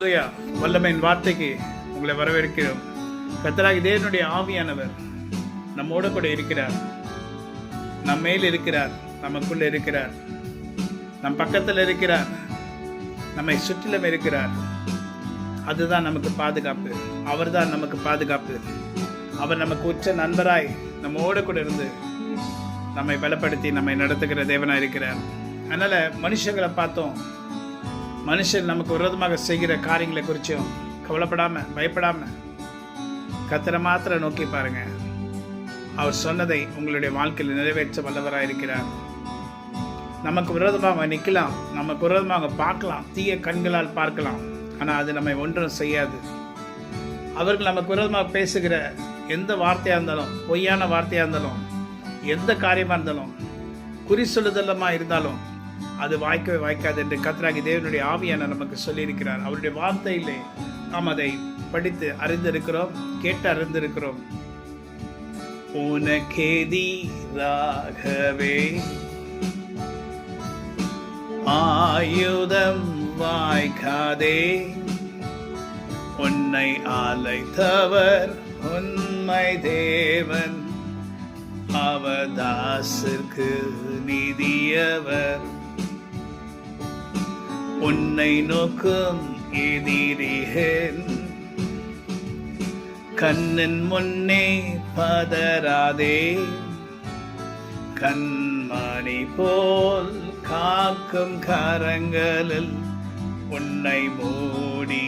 ஹல்லேலூயா. வல்லமையின் வார்த்தைக்கு உங்களை வரவேற்கிறோம். கர்த்தராகிய தேவனுடைய ஆவியானவர் நம்மோடு கூட இருக்கிறார். நம் மேல் இருக்கிறார், நமக்குள்ள இருக்கிறார், நம் பக்கத்தில் இருக்கிறார், நம்மை சுற்றிலும் இருக்கிறார். அதுதான் நமக்கு பாதுகாப்பு. அவர்தான் நமக்கு பாதுகாப்பு. அவர் நமக்கு உச்ச நண்பராய் நம்மோடு கூட இருந்து நம்மை பலப்படுத்தி நம்மை நடத்துகிற தேவனாய் இருக்கிறார். அதனால மனுஷங்களை பார்த்தோம், மனுஷன் நமக்கு விரோதமாக செய்கிற காரியங்களை குறிச்சும் கவலைப்படாம பயப்படாம கர்த்தரை மாத்திரம் நோக்கி பாருங்க. அவர் சொன்னதை உங்களுடைய வாழ்க்கையில் நிறைவேற்ற வல்லவராக இருக்கிறார். நமக்கு விரோதமாக நிற்கலாம், நமக்கு விரோதமாக பார்க்கலாம், தீய கண்களால் பார்க்கலாம், ஆனால் அது நம்மை ஒன்றும் செய்யாது. அவர்கள் நமக்கு விரோதமாக பேசுகிற எந்த வார்த்தையாக இருந்தாலும், பொய்யான வார்த்தையாக இருந்தாலும், எந்த காரியமாக இருந்தாலும், குறி சொல்லுதலமா இருந்தாலும் அது வாய்க்கவே வாய்க்காது என்று கர்த்தராகிய தேவனுடைய ஆவியான நமக்கு சொல்லியிருக்கிறார். அவருடைய வார்த்தையிலே நாம் அதை படித்து அறிந்திருக்கிறோம், கேட்டு அறிந்திருக்கிறோம். உனக்கெதிராகவே ஆயுதம் வாய்க்காதே, உன்னை அழைத்தவர் உண்மை தேவன், அவதாசிற்கு நிதியவர். உன்னை நோக்கும் எதிரிகள் கண்ணின் முன்னே பதறாதே, கண்மணி போல் காக்கும் கரங்களில் உன்னை மூடி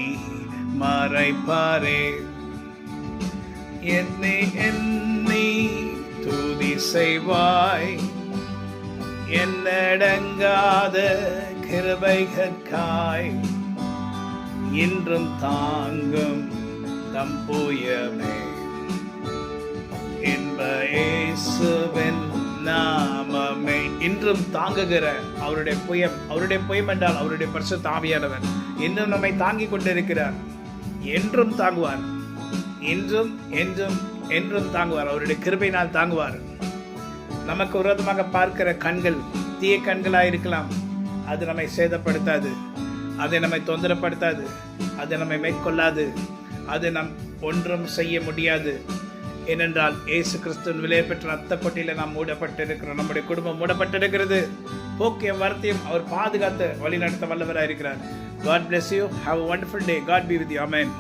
மறைப்பாரே. என்னை எண்ணி துதி செய்வாய், என்னடங்காத கிருபைகட்காய் இன்றும் தாங்கும் தம் புயமே. என்ப இயேசுவின் நாமமே. இன்றும் தாங்குகிற அவருடைய புயம். அவருடைய புயம் என்றால் அவருடைய பரிசுத்த ஆவியானவர் இன்னும் நம்மை தாங்கிக் கொண்டிருக்கிறார். என்றும் தாங்குவார், இன்றும் என்றும் என்றும் தாங்குவார். அவருடைய கிருபையினால் தாங்குவார். நமக்கு விரோதமாக பார்க்கிற கண்கள் தீய கண்களாக இருக்கலாம், அது நம்மை சேதப்படுத்தாது, அதை நம்மை தொந்தரப்படுத்தாது, அது நம்மை மேற்கொள்ளாது, அது நம் ஒன்றும் செய்ய முடியாது. ஏனென்றால் இயேசு கிறிஸ்துவின் விலை பெற்ற ரத்த கொட்டியில நாம் மூடப்பட்டிருக்கிறோம். நம்முடைய குடும்பம் மூடப்பட்டிருக்கிறது. போக்கிய வார்த்தையும் அவர் பாதுகாத்து வழி நடத்த வல்லவராக இருக்கிறார். God bless you. Have a wonderful day. God be with you. Amen.